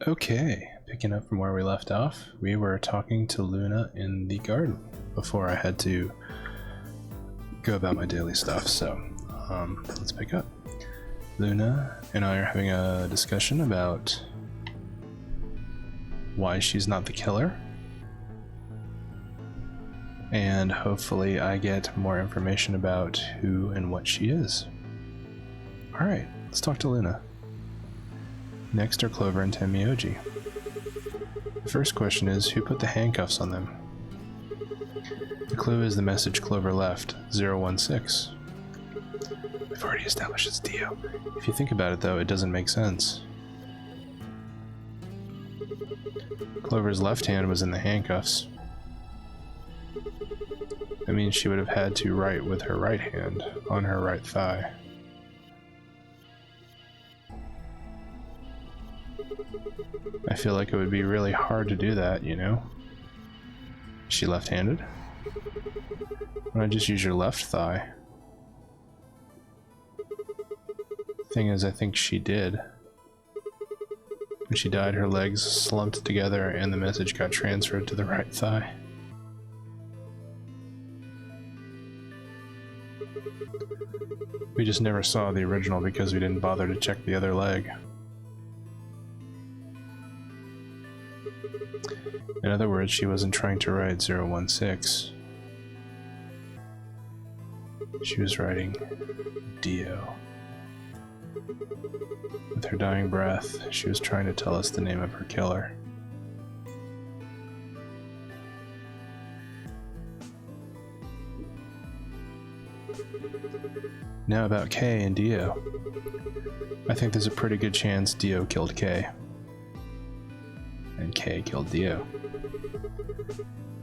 Okay, picking up from where we left off, we were talking to Luna in the garden before I had to go about my daily stuff, so let's pick up. Luna and I are having a discussion about why she's not the killer, and hopefully I get more information about who and what she is. Alright, let's talk to Luna. Next are Clover and Tenmyoji. The first question is, who put the handcuffs on them? The clue is the message Clover left, 016. We've already established it's Dio. If you think about it though, it doesn't make sense. Clover's left hand was in the handcuffs. That means she would have had to write with her right hand on her right thigh. I feel like it would be really hard to do that, you know? Is she left-handed? Why not just use your left thigh? Thing is, I think she did. When she died, her legs slumped together and the message got transferred to the right thigh. We just never saw the original because we didn't bother to check the other leg. In other words, she wasn't trying to write 016. She was writing Dio. With her dying breath, she was trying to tell us the name of her killer. Now about Kay and Dio. I think there's a pretty good chance Dio killed Kay. And Kay killed Dio.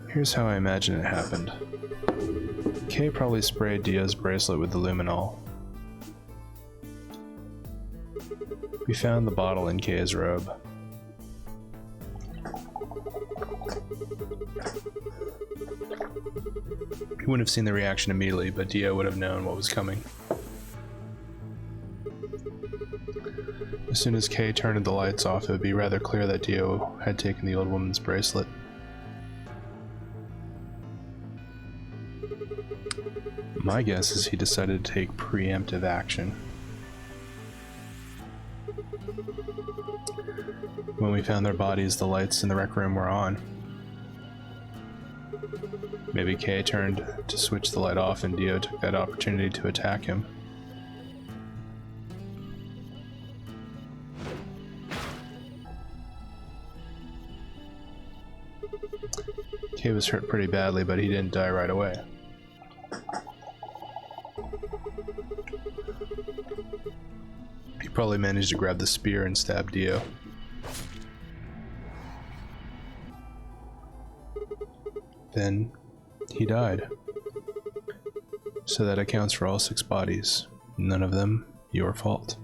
Here's how I imagine it happened. Kay probably sprayed Dio's bracelet with the luminol. We found the bottle in Kay's robe. He wouldn't have seen the reaction immediately, but Dio would have known what was coming. As soon as Kay turned the lights off, it would be rather clear that Dio had taken the old woman's bracelet. My guess is he decided to take preemptive action. When we found their bodies, the lights in the rec room were on. Maybe Kay turned to switch the light off and Dio took that opportunity to attack him. Kay was hurt pretty badly, but he didn't die right away. He probably managed to grab the spear and stab Dio. Then he died. So that accounts for all 6 bodies. None of them your fault.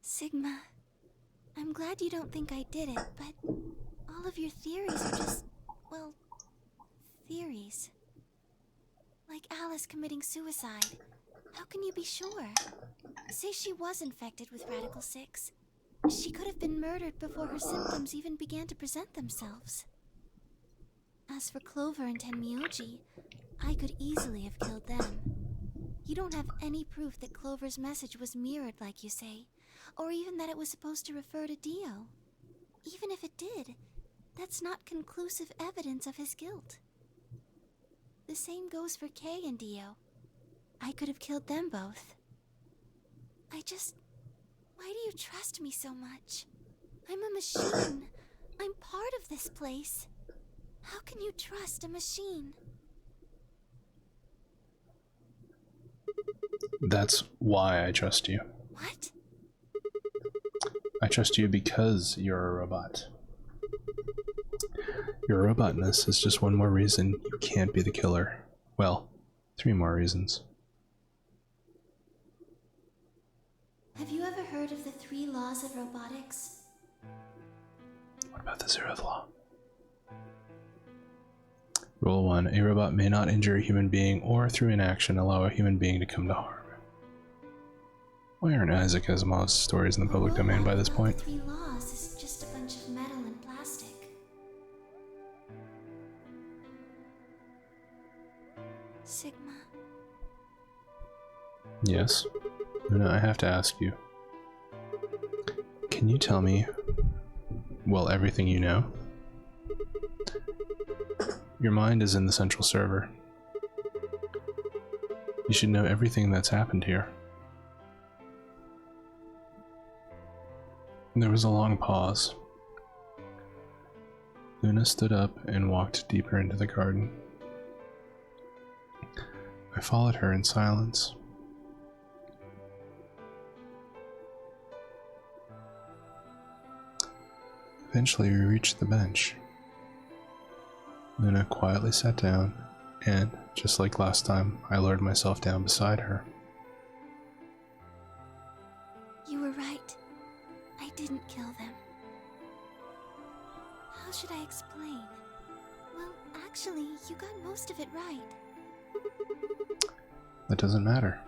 Sigma, I'm glad you don't think I did it, but all of your theories are just, well, theories. Like Alice committing suicide. How can you be sure? Say she was infected with Radical 6. She could have been murdered before her symptoms even began to present themselves. As for Clover and Tenmyoji, I could easily have killed them. You don't have any proof that Clover's message was mirrored like you say, or even that it was supposed to refer to Dio. Even if it did, that's not conclusive evidence of his guilt. The same goes for Kay and Dio. I could have killed them both. Why do you trust me so much? I'm a machine. I'm part of this place. How can you trust a machine? That's why I trust you. What? I trust you because you're a robot. Your robotness is just one more reason you can't be the killer. Well, 3 more reasons. Have you ever heard of the 3 laws of robotics? What about the 0th law? Rule 1. A robot may not injure a human being or through inaction allow a human being to come to harm. Why aren't Isaac Asimov's stories in the public domain by this point? The 3 laws is just a bunch of metal and plastic. Sigma. Yes. Luna, I have to ask you. Can you tell me, well, everything you know? Your mind is in the central server. You should know everything that's happened here. There was a long pause. Luna stood up and walked deeper into the garden. I followed her in silence. Eventually, we reached the bench. Luna quietly sat down, and, just like last time, I lowered myself down beside her. You were right. I didn't kill them. How should I explain? Well, actually, you got most of it right. That doesn't matter.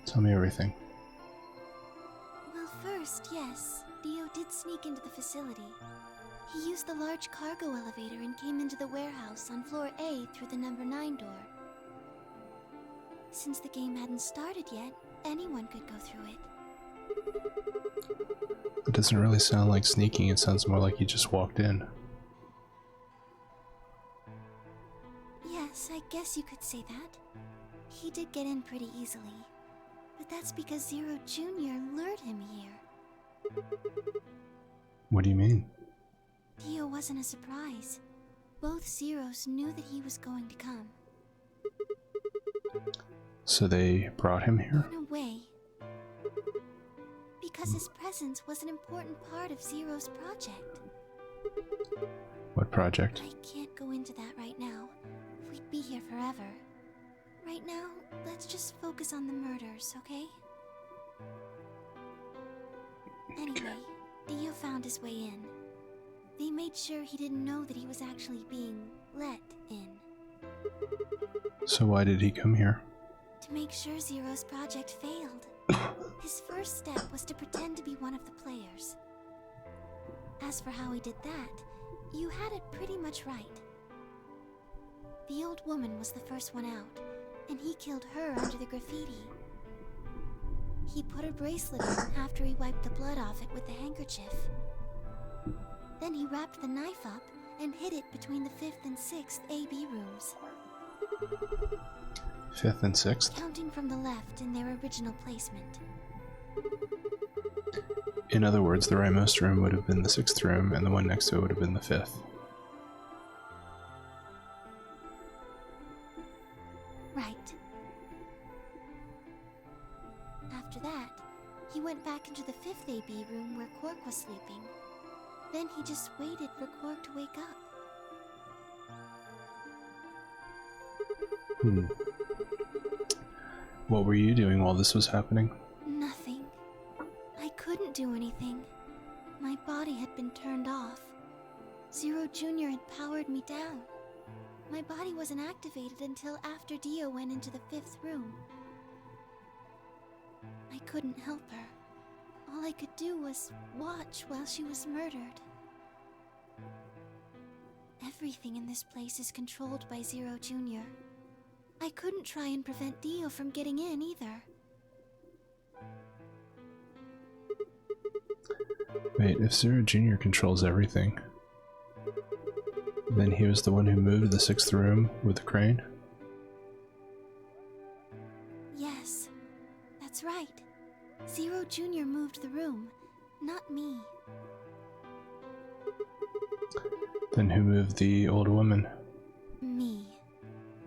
Tell me everything. Well, first, yes, Dio did sneak into the facility. He used the large cargo elevator and came into the warehouse on floor A through the number 9 door. Since the game hadn't started yet, anyone could go through it. It doesn't really sound like sneaking, it sounds more like you just walked in. Yes, I guess you could say that. He did get in pretty easily. But that's because Zero Jr. lured him here. What do you mean? Dio wasn't a surprise. Both Zeros knew that he was going to come. So they brought him here? In a way. Because his presence was an important part of Zero's project. What project? I can't go into that right now. We'd be here forever. Right now, let's just focus on the murders, okay? Anyway, Dio found his way in. They made sure he didn't know that he was actually being let in. So why did he come here? To make sure Zero's project failed. His first step was to pretend to be one of the players. As for how he did that, you had it pretty much right. The old woman was the first one out, and he killed her under the graffiti. He put her bracelet on after he wiped the blood off it with the handkerchief. Then he wrapped the knife up and hid it between the 5th and 6th AB rooms. 5th and 6th? Counting from the left in their original placement. In other words, the rightmost room would have been the 6th room, and the one next to it would have been the 5th. Right. After that, he went back into the 5th AB room where Quark was sleeping. Then he just waited for Quark to wake up. What were you doing while this was happening? Nothing. I couldn't do anything. My body had been turned off. Zero Jr. had powered me down. My body wasn't activated until after Dio went into the 5th room. I couldn't help her. All I could do was watch while she was murdered. Everything in this place is controlled by Zero Jr. I couldn't try and prevent Dio from getting in either. Wait, if Zero Jr. controls everything, then he was the one who moved the 6th room with the crane? Yes, that's right. Zero Jr. moved the room, not me. Then who moved the old woman? Me.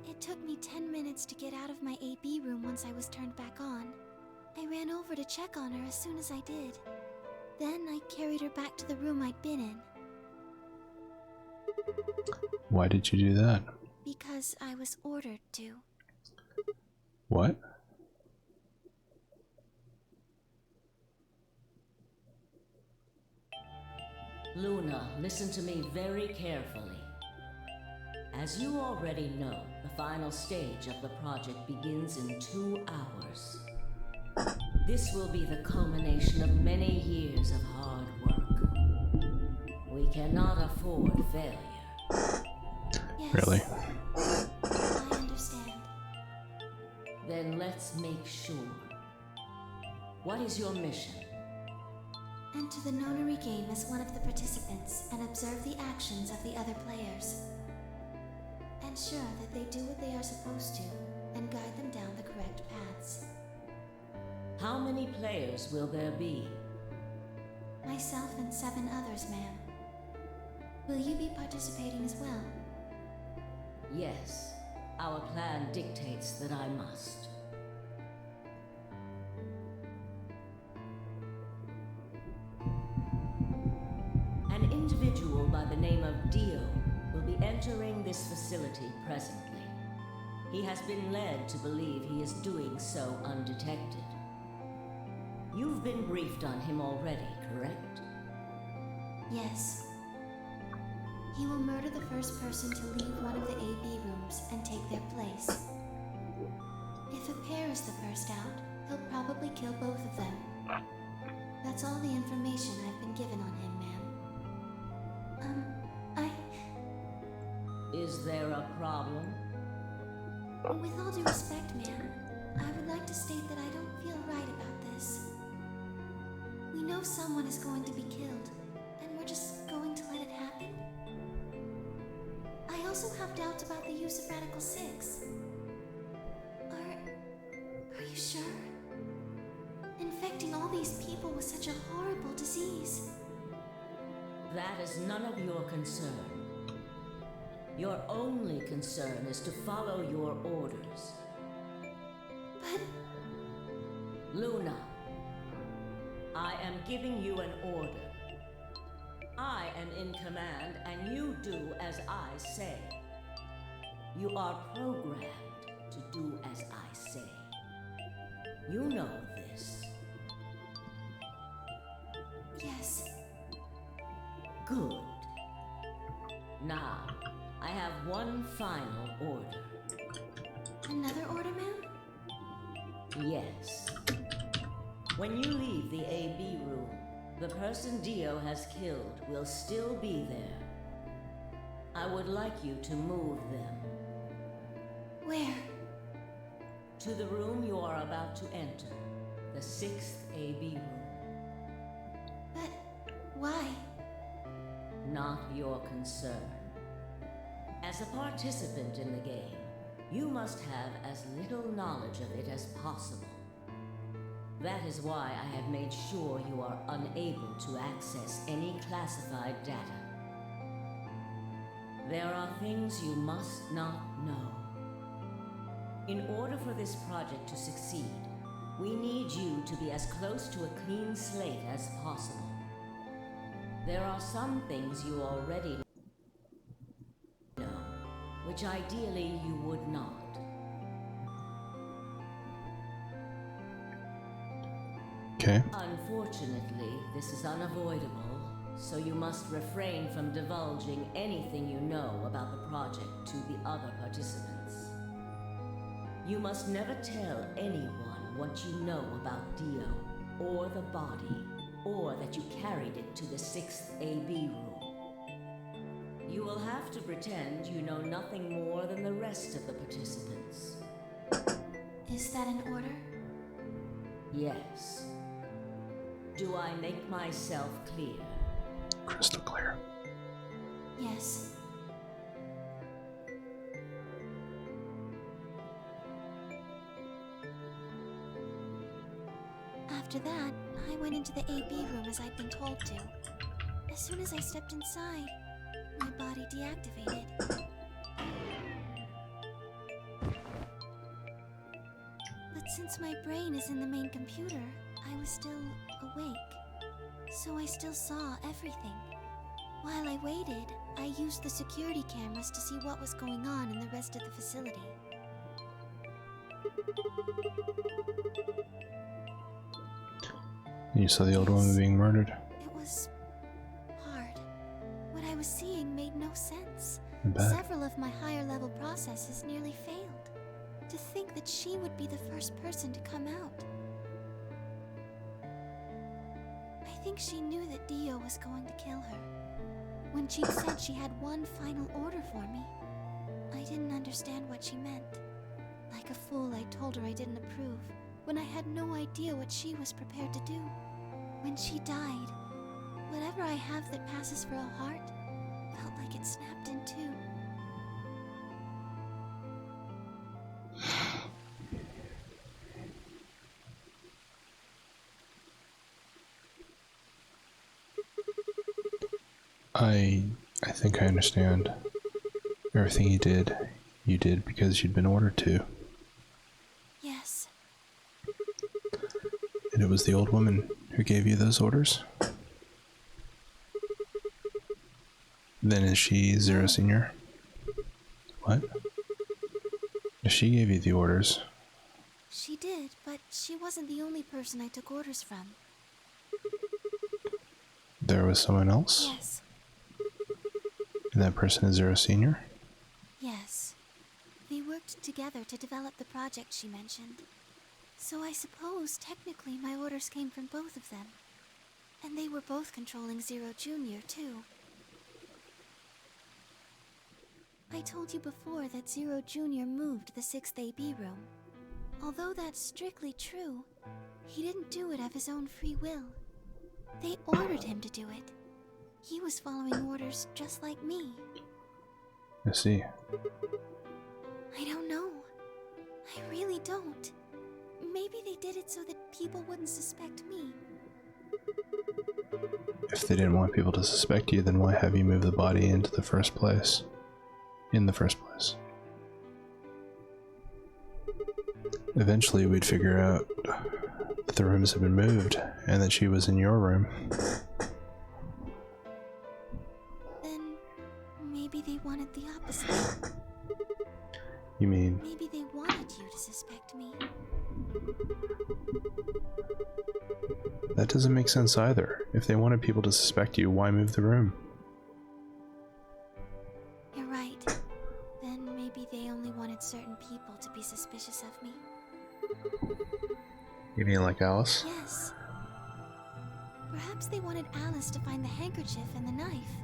It took me 10 minutes to get out of my AB room once I was turned back on. I ran over to check on her as soon as I did. Then I carried her back to the room I'd been in. Why did you do that? Because I was ordered to. What? Luna, listen to me very carefully. As you already know, the final stage of the project begins in 2 hours. This will be the culmination of many years of hard work. We cannot afford failure. Yes. Really? I understand. Then let's make sure. What is your mission? Enter the Nonary game as one of the participants and observe the actions of the other players. Ensure that they do what they are supposed to and guide them down the correct paths. How many players will there be? Myself and 7 others, ma'am. Will you be participating as well? Yes, our plan dictates that I must. An individual by the name of Dio will be entering this facility presently. He has been led to believe he is doing so undetected. You've been briefed on him already, correct? Yes. He will murder the first person to leave one of the AB rooms and take their place. If a pair is the first out, he'll probably kill both of them. That's all the information I've been given on him, ma'am. Is there a problem? With all due respect, ma'am, I would like to state that I don't feel right about this. We know someone is going to be killed, and we're just going to let it happen? I also have doubts about the use of Radical 6. Are you sure? Infecting all these people with such a horrible disease. That is none of your concern. Your only concern is to follow your orders. But... Luna, I am giving you an order. I am in command, and you do as I say. You are programmed to do as I say. You know this. yes. Good. Now, I have one final order. Another order, ma'am? Yes. When you leave the AB room, the person Dio has killed will still be there. I would like you to move them. Where? To the room you are about to enter, the 6th AB room. But... why? Not your concern. As a participant in the game, you must have as little knowledge of it as possible. That is why I have made sure you are unable to access any classified data. There are things you must not know. In order for this project to succeed, we need you to be as close to a clean slate as possible. There are some things you already know, which ideally you would not. Okay. Unfortunately, this is unavoidable, so you must refrain from divulging anything you know about the project to the other participants. You must never tell anyone what you know about Dio, or the body, or that you carried it to the 6th AB room. You will have to pretend you know nothing more than the rest of the participants. Is that an order? Yes. Do I make myself clear? Crystal clear. Yes. After that, I went into the AB room as I'd been told to. As soon as I stepped inside, my body deactivated. But since my brain is in the main computer, I was still awake. So I still saw everything. While I waited, I used the security cameras to see what was going on in the rest of the facility. You saw the old woman being murdered? It was hard. What I was seeing made no sense. I bet. Several of my higher level processes nearly failed. To think that she would be the first person to come out. think she knew that Dio was going to kill her. When she said she had one final order for me, I didn't understand what she meant. Like a fool, I told her I didn't approve, when I had no idea what she was prepared to do. When she died, whatever I have that passes for a heart felt like it snapped in two. I think I understand. Everything you did because you'd been ordered to. Yes. And it was the old woman who gave you those orders? Then is she Zero Senior? What? If she gave you the orders. She did, but she wasn't the only person I took orders from. There was someone else? Yes. And that person is Zero Senior? Yes. We worked together to develop the project she mentioned. So I suppose technically my orders came from both of them. And they were both controlling Zero Junior, too. I told you before that Zero Junior moved the 6th AB room. Although that's strictly true, he didn't do it of his own free will. They ordered him to do it. He was following orders just like me. I see. I don't know. I really don't. Maybe they did it so that people wouldn't suspect me. If they didn't want people to suspect you, then why have you moved the body into the first place? In the first place. Eventually we'd figure out that the rooms had been moved and that she was in your room. Then maybe they wanted the opposite. You mean? Maybe they wanted you to suspect me. That doesn't make sense either. If they wanted people to suspect you, why move the room? You're right. Then maybe they only wanted certain people to be suspicious of me. You mean like Alice? Yes. Perhaps they wanted Alice to find the handkerchief and the knife.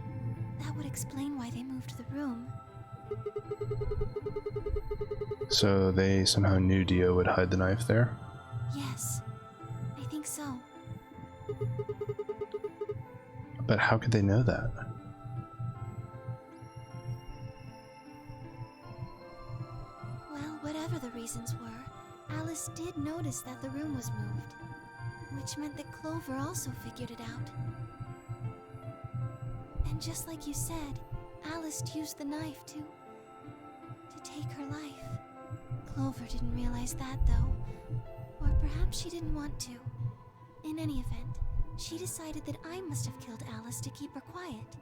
That would explain why they moved the room. So they somehow knew Dio would hide the knife there? Yes, I think so. But how could they know that? Well, whatever the reasons were, Alice did notice that the room was moved, which meant that Clover also figured it out. And just like you said, Alice used the knife to take her life. Clover didn't realize that, though. Or perhaps she didn't want to. In any event, she decided that I must have killed Alice to keep her quiet.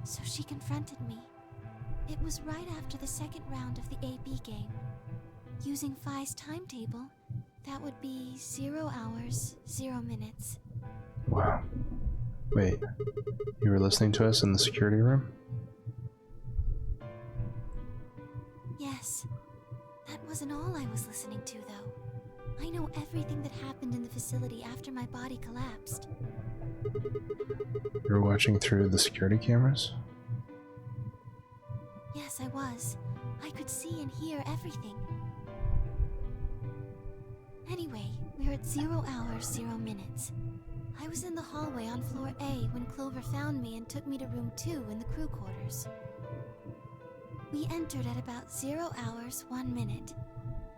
So she confronted me. It was right after the second round of the AB game. Using Phi's timetable, that would be 0 hours, 0 minutes. Wow. Wait, you were listening to us in the security room? Yes. That wasn't all I was listening to, though. I know everything that happened in the facility after my body collapsed. You were watching through the security cameras? Yes, I was. I could see and hear everything. Anyway, we're at 0 hours, 0 minutes. I was in the hallway on floor A when Clover found me and took me to room 2 in the crew quarters. We entered at about 0 hours, 1 minute.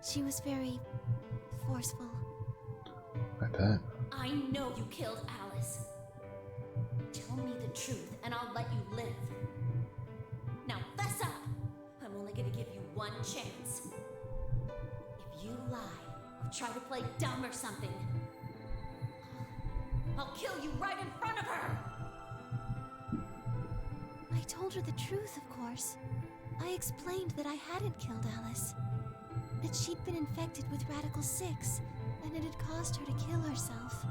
She was very forceful. I bet. I know you killed Alice. Tell me the truth and I'll let you live. Now fess up! I'm only gonna give you one chance. If you lie or try to play dumb or something, I'll kill you right in front of her! I told her the truth, of course. I explained that I hadn't killed Alice. That she'd been infected with Radical 6, and it had caused her to kill herself.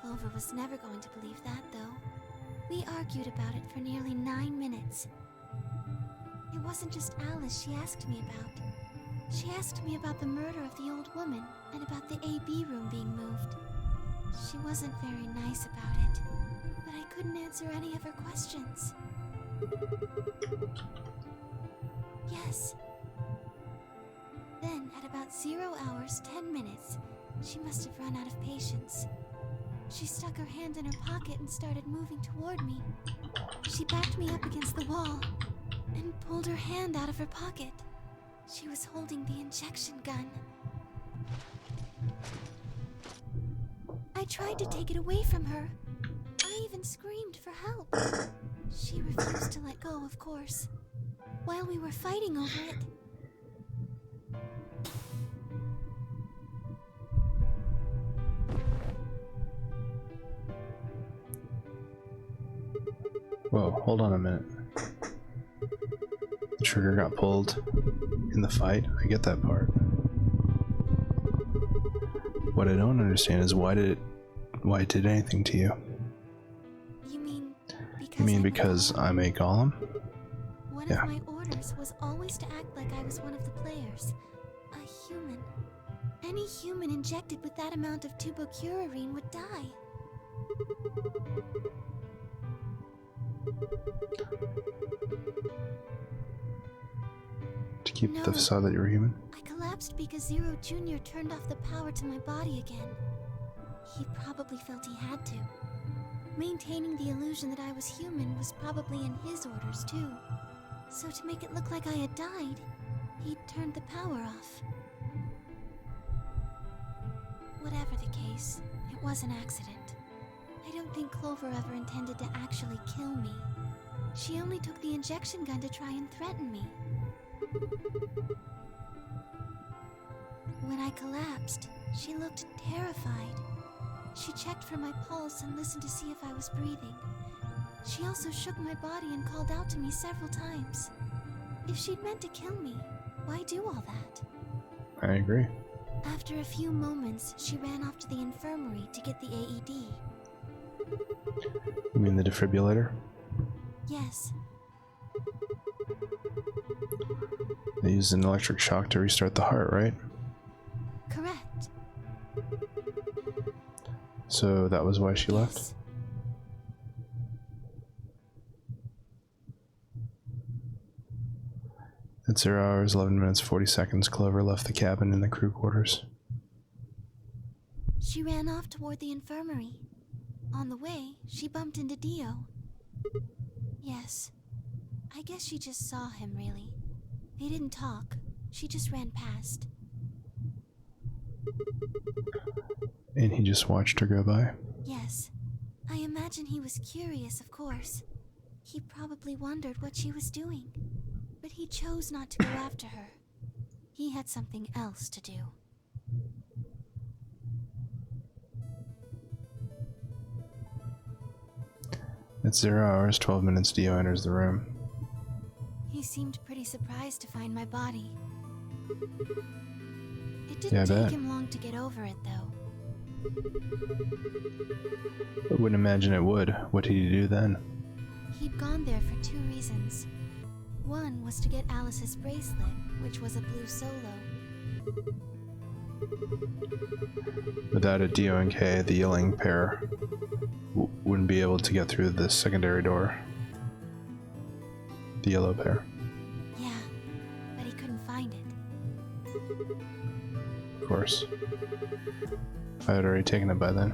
Clover was never going to believe that, though. We argued about it for nearly 9 minutes. It wasn't just Alice she asked me about. She asked me about the murder of the old woman, and about the AB room being moved. She wasn't very nice about it, but I couldn't answer any of her questions. Yes. Then, at about 0 hours, 10 minutes, she must have run out of patience. She stuck her hand in her pocket and started moving toward me. She backed me up against the wall and pulled her hand out of her pocket. She was holding the injection gun. I tried to take it away from her. I even screamed for help. She refused to let go, of course. While we were fighting over it, Whoa, hold on a minute. The trigger got pulled in the fight. I get that part. What I don't understand is why it did anything to you? you mean because You mean I'm a because golem? I'm a golem? One Yeah. of my orders was always to act like I was one of the players. A human. Any human injected with that amount of tubocurarine would die. To keep No. the facade that you were human? I collapsed because Zero Jr. turned off the power to my body again. He probably felt he had to. Maintaining the illusion that I was human was probably in his orders too. So to make it look like I had died, he turned the power off. Whatever the case, it was an accident. I don't think Clover ever intended to actually kill me. She only took the injection gun to try and threaten me. When I collapsed, she looked terrified. She checked for my pulse and listened to see if I was breathing. She also shook my body and called out to me several times. If she'd meant to kill me, why do all that? I agree. After a few moments, she ran off to the infirmary to get the AED. You mean the defibrillator? Yes, They used an electric shock to restart the heart, right? correct. So that was why she left? Yes. At 0 hours, 11 minutes, 40 seconds, Clover left the cabin in the crew quarters. She ran off toward the infirmary. On the way, she bumped into Dio. Yes. I guess she just saw him, really. They didn't talk. She just ran past. And he just watched her go by? Yes. I imagine he was curious, of course. He probably wondered what she was doing. But he chose not to go after her. He had something else to do. At 0 hours, 12 minutes, Dio enters the room. He seemed pretty surprised to find my body. It Yeah, I didn't bet. take him long to get over it, though. I wouldn't imagine it would. What did he do then? He'd gone there for two reasons. One was to get Alice's bracelet, which was a blue solo. Without it, Dio and Kay, the yelling pair, wouldn't be able to get through the secondary door. The yellow pair. Yeah, but he couldn't find it. Of course. I had already taken it by then.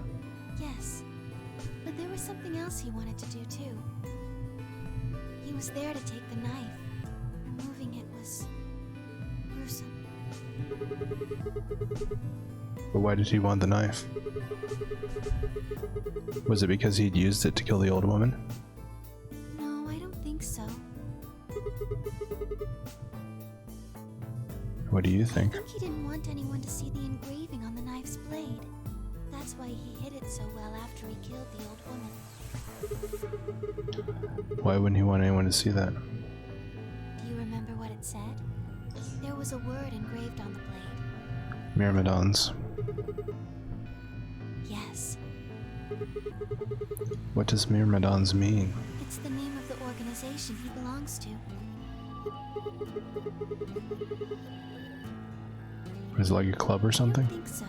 Yes, but there was something else he wanted to do too. He was there to take the knife. Removing it was gruesome. But why did he want the knife? Was it because he'd used it to kill the old woman? No, I don't think so. What do you I think? think he didn't want anyone to see the engraving on the knife's blade. That's why he hid it so well after he killed the old woman. Why wouldn't he want anyone to see that? Do you remember what it said? There was a word engraved on the blade. Myrmidons. Yes, What does Myrmidons mean? it's the name of the organization he belongs to. Is it like a club or I something? don't think so.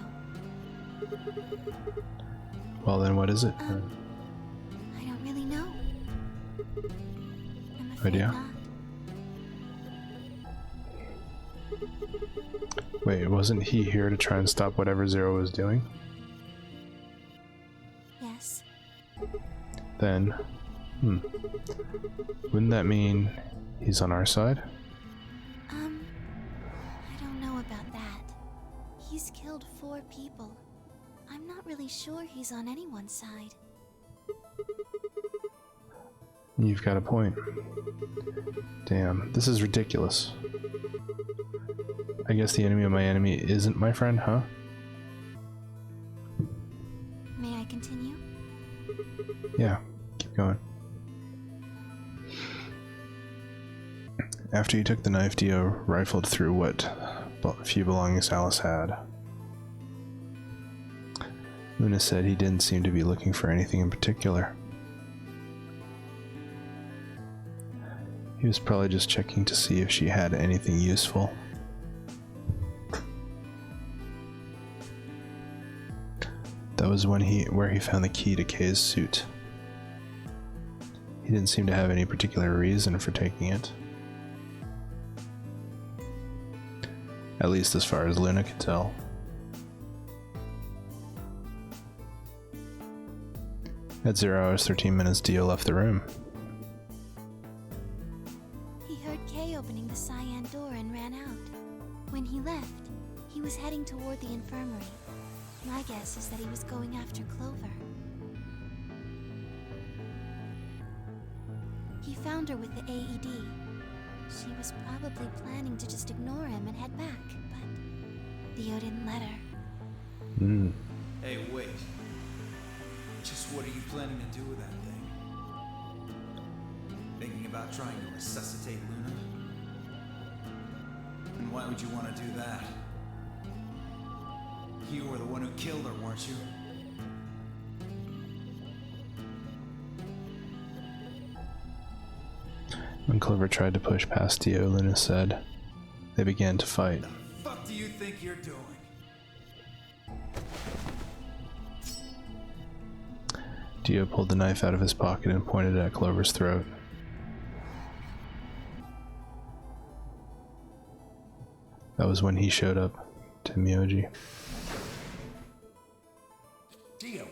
Well, then what is it? I don't really know. I'm afraid Idea? not. Wait, wasn't he here to try and stop whatever Zero was doing? Yes. Then, wouldn't that mean he's on our side? I don't know about that. He's killed 4 people. I'm not really sure he's on anyone's side. You've got a point. Damn, this is ridiculous. I guess the enemy of my enemy isn't my friend, huh? May I continue? Yeah, keep going. After he took the knife, Dio rifled through what few belongings Alice had. Luna said he didn't seem to be looking for anything in particular. He was probably just checking to see if she had anything useful. That was where he found the key to Kay's suit. He didn't seem to have any particular reason for taking it. At least as far as Luna could tell. At 0 hours 13 minutes, Dio left the room. He heard Kay opening the cyan door and ran out. When he left, he was heading toward the infirmary. My guess is that he was going after Clover. He found her with the AED. She was probably planning to just ignore him and head back, but Dio didn't let her. Hey, wait. Just what are you planning to do with that thing? Thinking about trying to resuscitate Luna? And why would you want to do that? You were the one who killed her, weren't you? When Clover tried to push past Dio, Luna said they began to fight. What the fuck do you think you're doing? Dio pulled the knife out of his pocket and pointed it at Clover's throat. That was when he showed up to Miyoji. Dio,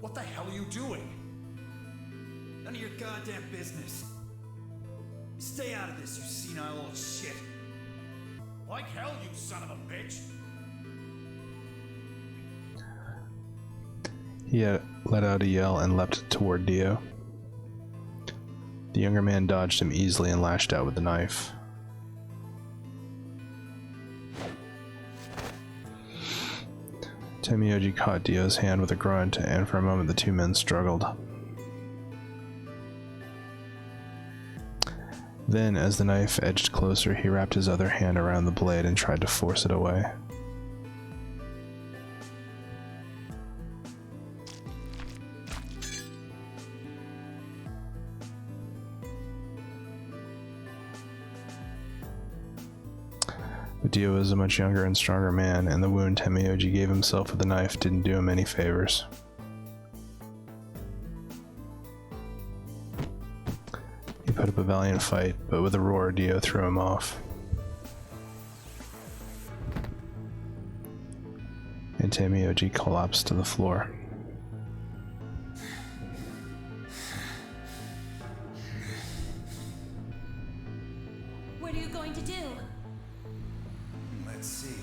what the hell are you doing? None of your goddamn business. Stay out of this, you senile old shit. Like hell, you son of a bitch! He had let out a yell and leapt toward Dio. The younger man dodged him easily and lashed out with the knife. Temiyoji caught Dio's hand with a grunt, and for a moment the two men struggled. Then, as the knife edged closer, he wrapped his other hand around the blade and tried to force it away. But Dio was a much younger and stronger man, and the wound Temiyoji gave himself with the knife didn't do him any favors. He put up a valiant fight, but with a roar, Dio threw him off. And Temiyoji collapsed to the floor. What are you going to do? Let's see.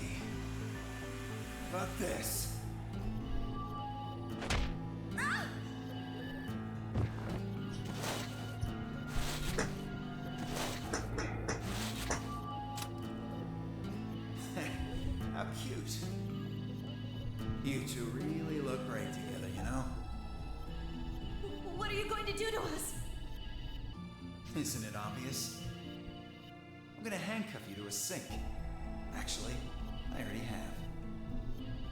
About this. How cute. You two really look great together, you know? What are you going to do to us? Isn't it obvious? I'm gonna handcuff you to a sink. Actually, I already have.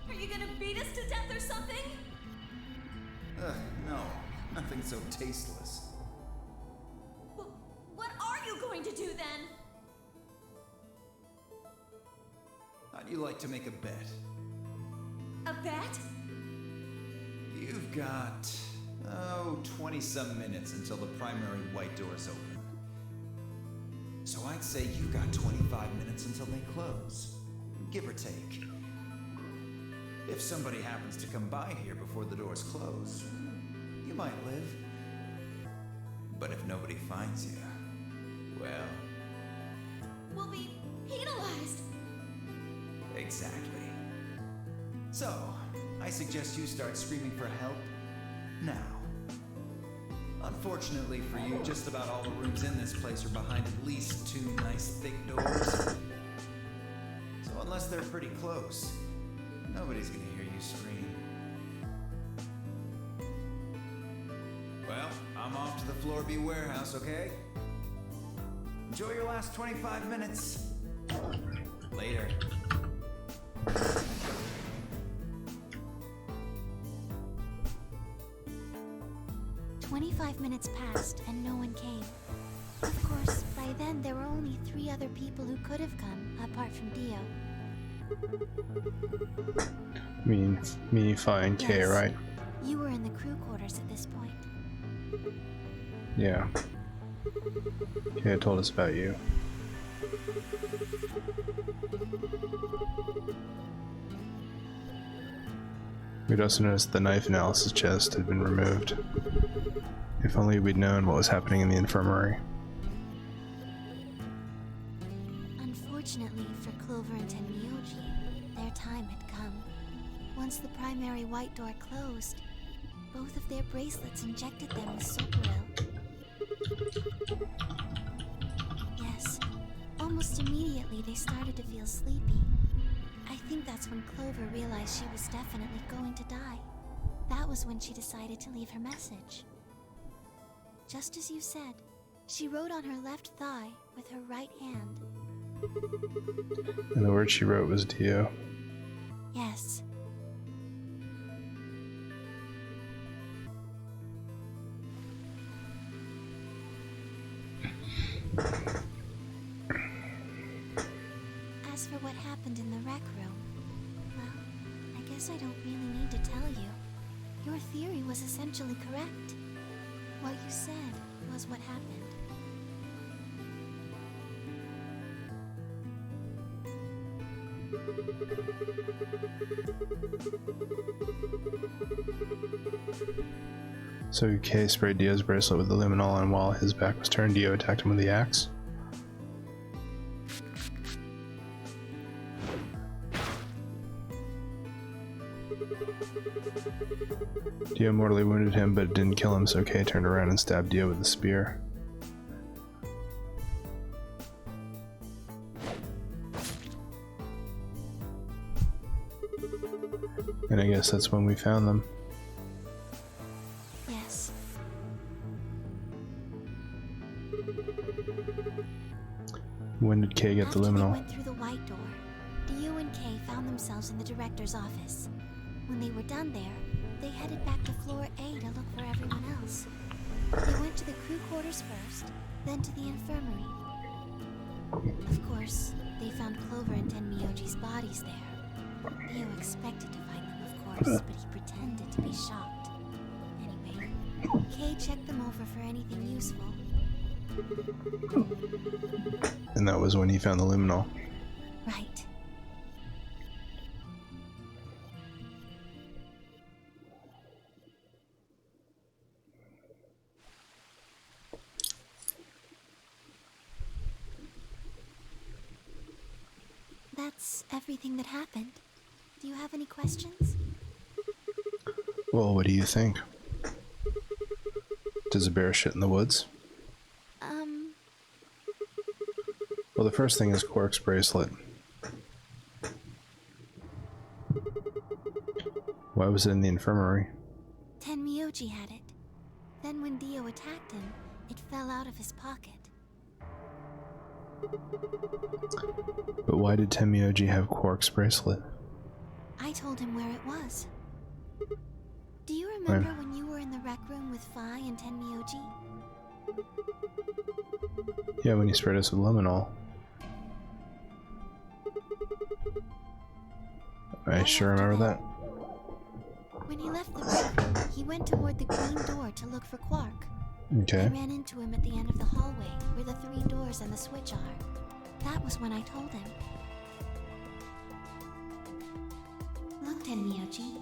Are you gonna beat us to death or something? Ugh, no. Nothing so tasteless. What are you going to do then? How'd you like to make a bet? A bet? You've got, 20-some minutes until the primary white doors open. So I'd say you've got 25 minutes until they close, give or take. If somebody happens to come by here before the doors close, you might live. But if nobody finds you, well... We'll be penalized. Exactly. So, I suggest you start screaming for help now. Unfortunately for you, just about all the rooms in this place are behind at least 2 nice thick doors. So unless they're pretty close, nobody's gonna hear you scream. Well, I'm off to the Floor B warehouse, okay? Enjoy your last 25 minutes. Later. 25 minutes passed and no one came. Of course, by then there were only 3 other people who could have come, apart from Dio. Me, Fi, and Kay, Yes. right? You were in the crew quarters at this point. Yeah. Kay told us about you. We'd also noticed the knife in Alice's chest had been removed. If only we'd known what was happening in the infirmary. Unfortunately for Clover and Tenmyoji, their time had come. Once the primary white door closed, both of their bracelets injected them with Socoril. Yes, almost immediately they started to feel sleepy. I think that's when Clover realized she was definitely going to die. That was when she decided to leave her message. Just as you said, she wrote on her left thigh with her right hand. And the word she wrote was Dio. Yes. As for what happened in the rec room, well, I guess I don't really need to tell you. Your theory was essentially correct. What you said was what happened. So Kay sprayed Dio's bracelet with the luminol, and while his back was turned, Dio attacked him with the axe. Dio mortally wounded him, but it didn't kill him, so Kay turned around and stabbed Dio with a spear. And I guess that's when we found them. Yes. When did Kay get After the they luminol? went through the white door, Dio and Kay found themselves in the director's office. When they were done there, they headed back to floor A to look for everyone else. They went to the crew quarters first, then to the infirmary. Of course, they found Clover and Tenmyoji's bodies there. Dio expected to find them, of course, but he pretended to be shocked. Anyway, Kay checked them over for anything useful. And that was when he found the luminol. Right. That's everything that happened. Do you have any questions? Well, what do you think? Does a bear shit in the woods? Well, the first thing is Quark's bracelet. Why was it in the infirmary? Tenmyoji had it. Then when Dio attacked him, it fell out of his pocket. But why did Tenmyoji have Quark's bracelet? I told him where it was. Do you remember when you were in the rec room with Fi and Tenmyoji? Yeah, when he sprayed us with luminol. I sure remember that. When he left the rec room, He went toward the green door to look for Quark. I Okay. ran into him at the end of the hallway, where the 3 doors and the switch are. That was when I told him. Look, Tenmyoji.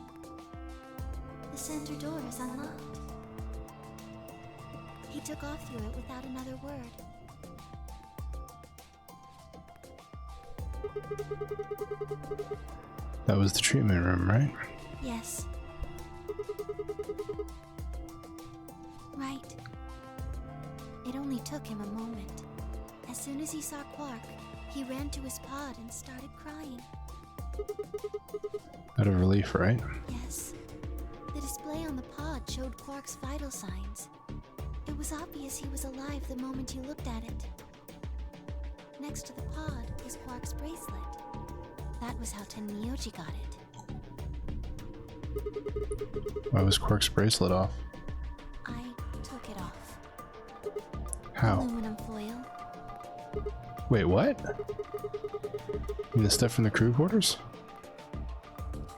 The center door is unlocked. He took off through it without another word. That was the treatment room, right? Yes. Right. It only took him a moment. As soon as he saw Quark, he ran to his pod and started crying. Out of relief, right? Yes. The display on the pod showed Quark's vital signs. It was obvious he was alive the moment you looked at it. Next to the pod was Quark's bracelet. That was how Tenmyoji got it. Why was Quark's bracelet off? I took it off. How? Aluminum foil. Wait, what? You mean the stuff from the crew quarters?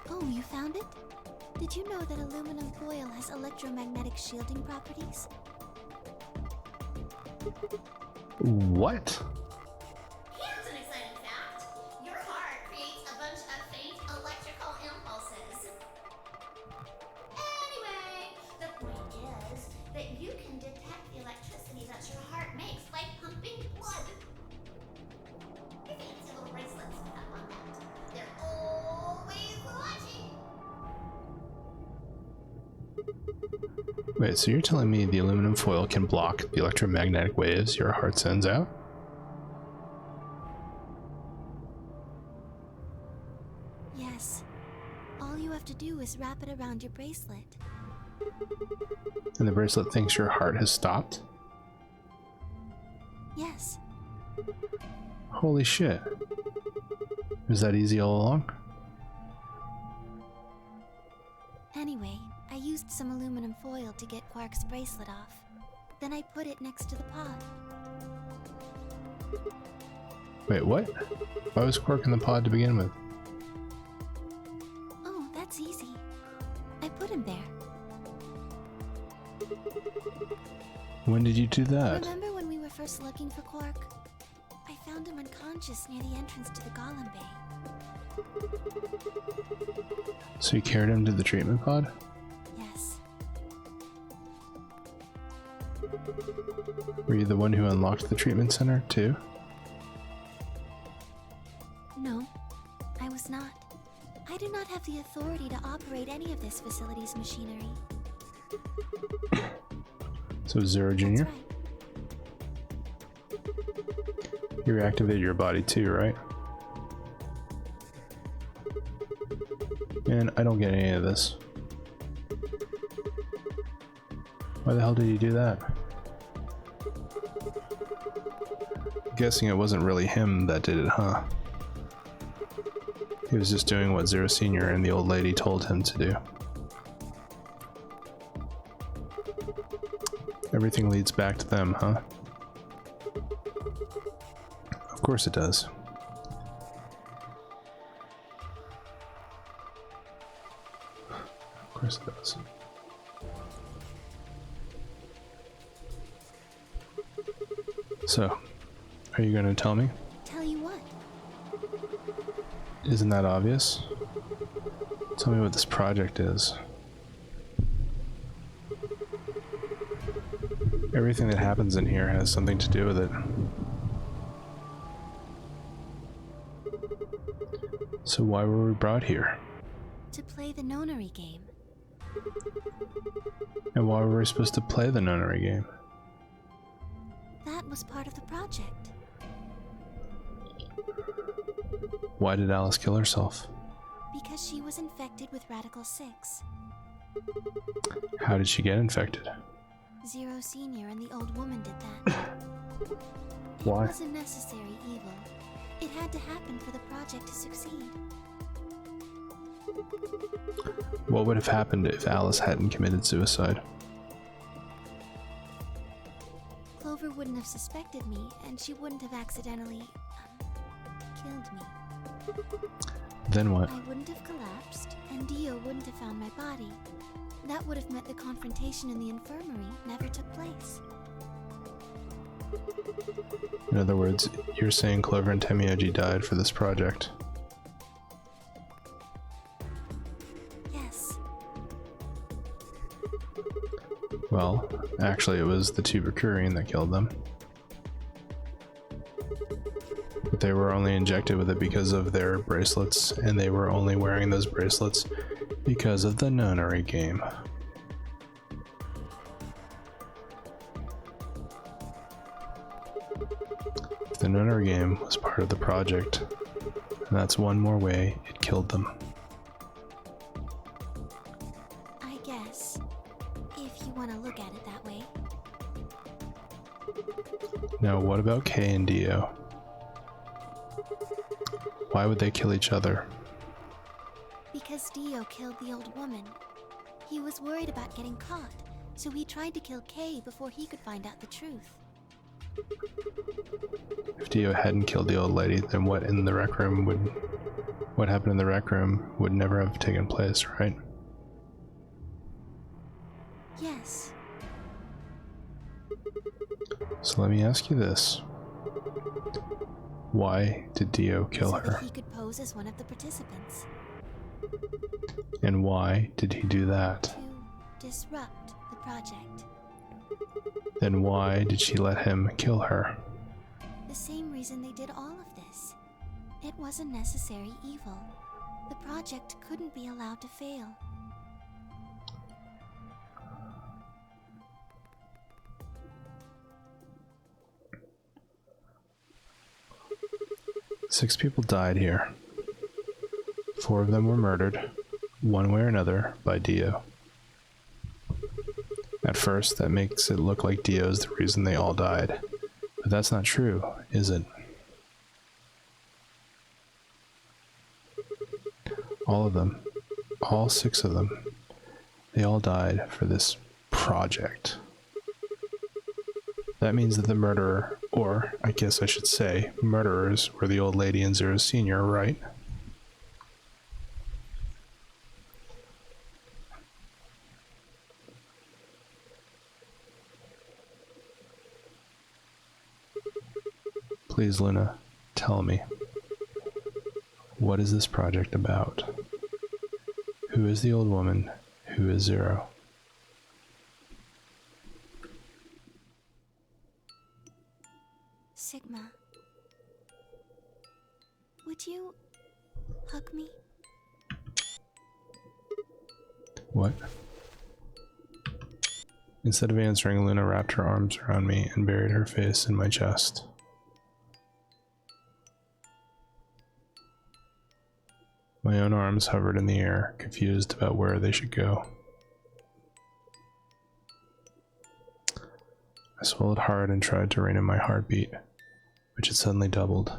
Oh, you found it? Did you know that aluminum foil has electromagnetic shielding properties? What? Here's an exciting fact. Your heart creates a bunch of faint electrical impulses. Anyway, the point is that you can detect the electricity that your heart makes by pumping blood. Your fancy little bracelets pick up on that. They're always watching. Wait, so you're telling me the aluminum foil can block the electromagnetic waves your heart sends out? Yes. All you have to do is wrap it around your bracelet. And the bracelet thinks your heart has stopped? Yes. Holy shit. Was that easy all along? Anyway, I used some aluminum foil to get Quark's bracelet off. Then I put it next to the pod. Wait, what? Why was Quark in the pod to begin with? Oh, that's easy. I put him there. When did you do that? Remember when we were first looking for Quark? I found him unconscious near the entrance to the Golem Bay. So you carried him to the treatment pod? Yes. Were you the one who unlocked the treatment center, too? No, I was not. I do not have the authority to operate any of this facility's machinery. So Zero Jr.? That's right. You reactivated your body too, right? Man, I don't get any of this. Why the hell did you do that? I'm guessing it wasn't really him that did it, huh? He was just doing what Zero Senior and the old lady told him to do. Everything leads back to them, huh? Of course it does. Of course it does. So, are you gonna tell me? Tell you what? Isn't that obvious? Tell me what this project is. Everything that happens in here has something to do with it. So why were we brought here? To play the Nonary game. And why were we supposed to play the Nonary game? That was part of the project. Why did Alice kill herself? Because she was infected with Radical 6. How did she get infected? Zero Senior and the old woman did that. Why? It was a necessary evil. It had to happen for the project to succeed. What would have happened if Alice hadn't committed suicide? Clover wouldn't have suspected me, and she wouldn't have accidentally, killed me. Then what? I wouldn't have collapsed, and Dio wouldn't have found my body. That would have meant the confrontation in the infirmary never took place. In other words, you're saying Clover and Temioji died for this project. Yes. Well, actually it was the tuberculine that killed them. But they were only injected with it because of their bracelets, and they were only wearing those bracelets because of the Nonary game. The Nonary game was part of the project, and that's one more way it killed them. I guess. If you want to look at it that way. Now what about Kay and Dio? Why would they kill each other? Because Dio killed the old woman. He was worried about getting caught, so he tried to kill Kay before he could find out the truth. If Dio hadn't killed the old lady, then what happened in the rec room would never have taken place, right? Yes. So let me ask you this. Why did Dio kill So her? that he could pose as one of the participants. And why did he do that? To disrupt the project. Then why did she let him kill her? The same reason they did all of this. It was a necessary evil. The project couldn't be allowed to fail. Six people died here. 4 of them were murdered, one way or another, by Dio. At first, that makes it look like Dio is the reason they all died. But that's not true, is it? All of them, all 6 of them, they all died for this project. That means that the murderer, or I guess I should say, murderers, were the old lady and Zero Sr., right? Please, Luna, tell me. What is this project about? Who is the old woman? Who is Zero? Sigma. Would you hug me? What? Instead of answering, Luna wrapped her arms around me and buried her face in my chest. My own arms hovered in the air, confused about where they should go. I swallowed hard and tried to rein in my heartbeat, which had suddenly doubled.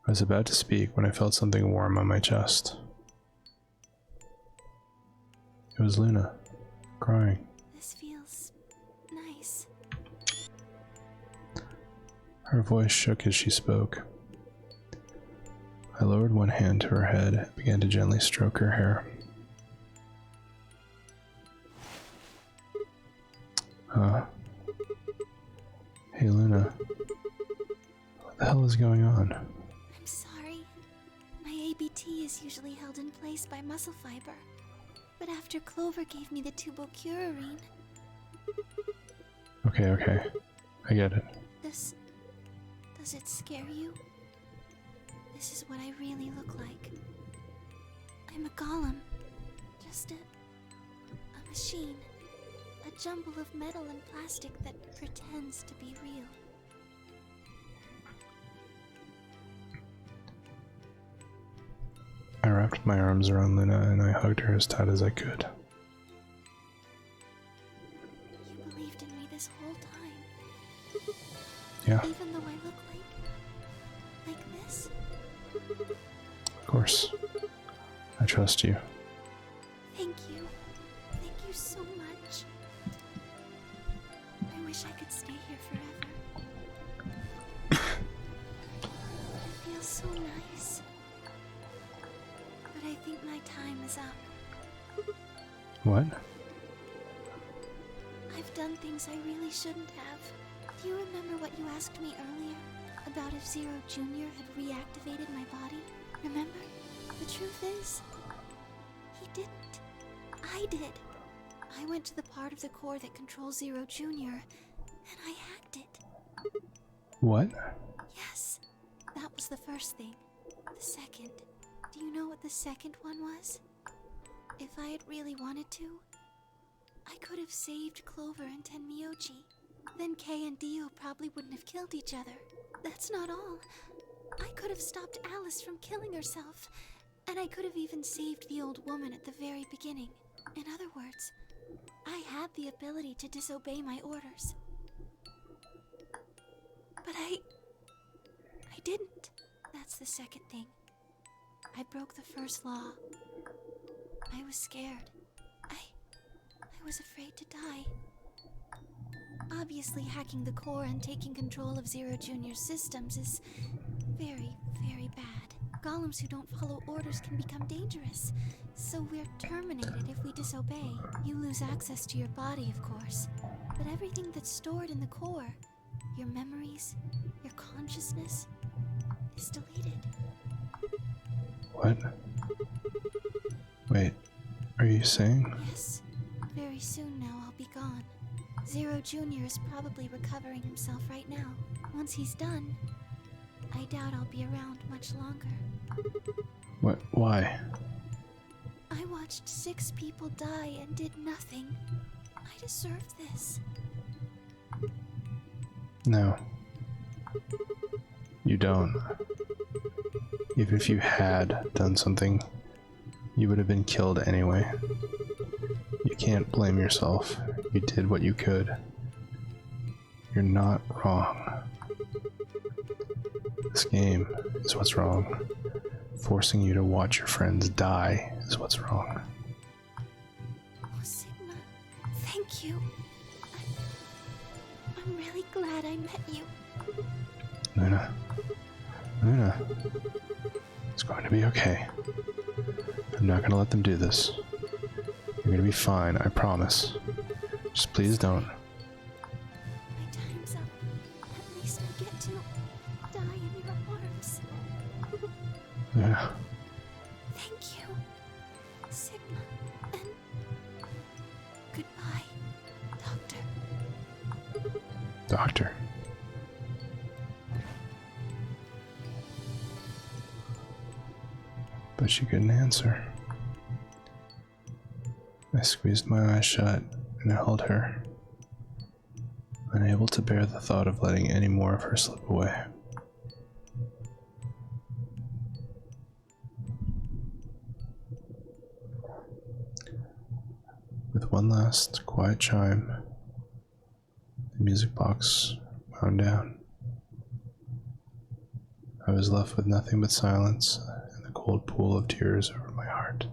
I was about to speak when I felt something warm on my chest. It was Luna, crying. This feels nice. Her voice shook as she spoke. I lowered one hand to her head and began to gently stroke her hair. Hey Luna, what the hell is going on? I'm sorry. My ABT is usually held in place by muscle fiber. But after Clover gave me the tubocurarine... Okay, I get it. Does it scare you? This is what I really look like. I'm a golem. Just a machine. A jumble of metal and plastic that pretends to be real. I wrapped my arms around Luna and I hugged her as tight as I could. You believed in me this whole time. Yeah, Even though I look like this? of course. I trust you. Thank you. Thank you so much. I wish I could stay here forever. Please. But I think my time is up. What? I've done things I really shouldn't have. Do you remember what you asked me earlier? About if Zero Jr. had reactivated my body? Remember? The truth is, he didn't. I did. I went to the part of the core that controls Zero Jr. and I hacked it. What? Yes, that was the first thing. The second. Do you know what the second one was? If I had really wanted to, I could have saved Clover and Tenmyoji. Then Kei and Dio probably wouldn't have killed each other. That's not all. I could have stopped Alice from killing herself, and I could have even saved the old woman at the very beginning. In other words, I had the ability to disobey my orders. But I didn't. That's the second thing. I broke the first law. I was scared. I was afraid to die. Obviously, hacking the core and taking control of Zero Jr.'s systems is very, very bad. Golems who don't follow orders can become dangerous, so we're terminated if we disobey. You lose access to your body, of course, but everything that's stored in the core, your memories, your consciousness, is deleted. What? Wait, are you saying? Yes, very soon now I'll be gone. Zero Jr. is probably recovering himself right now. Once he's done, I doubt I'll be around much longer. What? Why? I watched 6 people die and did nothing. I deserve this. No. You don't. Even if you had done something, you would have been killed anyway. You can't blame yourself. You did what you could. You're not wrong. This game is what's wrong. Forcing you to watch your friends die is what's wrong. Oh, Sigma, thank you. I'm really glad I met you. Luna. Luna. It's going to be okay. I'm not going to let them do this. You're going to be fine, I promise. Just please don't. My time's up. At least I get to die in your arms. Luna. Thank you, Sigma, and goodbye, Doctor. Doctor. But she couldn't answer. I squeezed my eyes shut and held her, unable to bear the thought of letting any more of her slip away. With one last quiet chime, the music box wound down. I was left with nothing but silence and the cold pool of tears over my heart.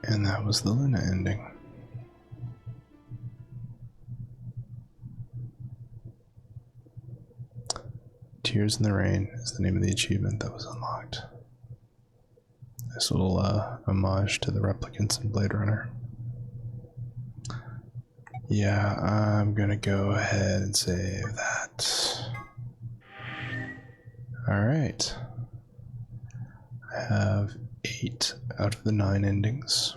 And that was the Luna ending. Tears in the Rain is the name of the achievement that was unlocked. This little homage to the replicants in Blade Runner. Yeah, I'm gonna go ahead and save that. Alright. I have 8 out of the 9 endings.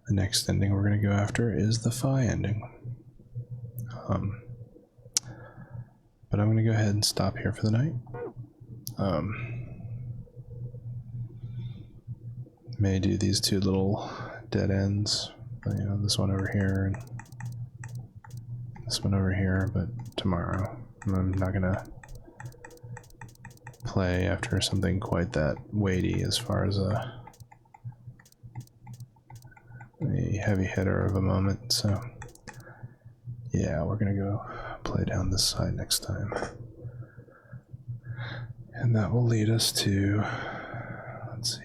The next ending we're going to go after is the Phi ending. But I'm going to go ahead and stop here for the night. May do these 2 little dead ends. You know, this one over here and this one over here, but tomorrow. I'm not going to play after something quite that weighty as far as a heavy hitter of a moment, so yeah, we're gonna go play down this side next time. And that will lead us to, let's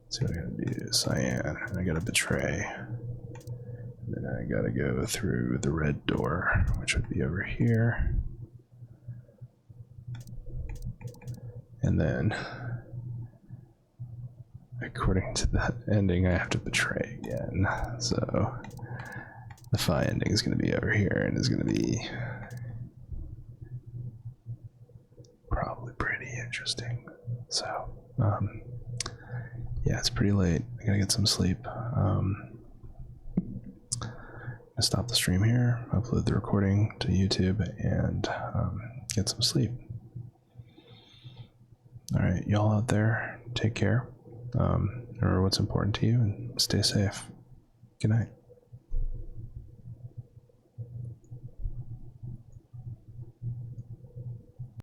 see what I gotta do. Cyan, and I gotta betray. And then I gotta go through the red door, which would be over here. And then, according to that ending, I have to betray again. So, the Phi ending is gonna be over here, and is gonna be probably pretty interesting. So, yeah, it's pretty late. I gotta get some sleep. I'm gonna stop the stream here, upload the recording to YouTube, and get some sleep. Alright, y'all out there, take care. Remember what's important to you, and stay safe. Good night.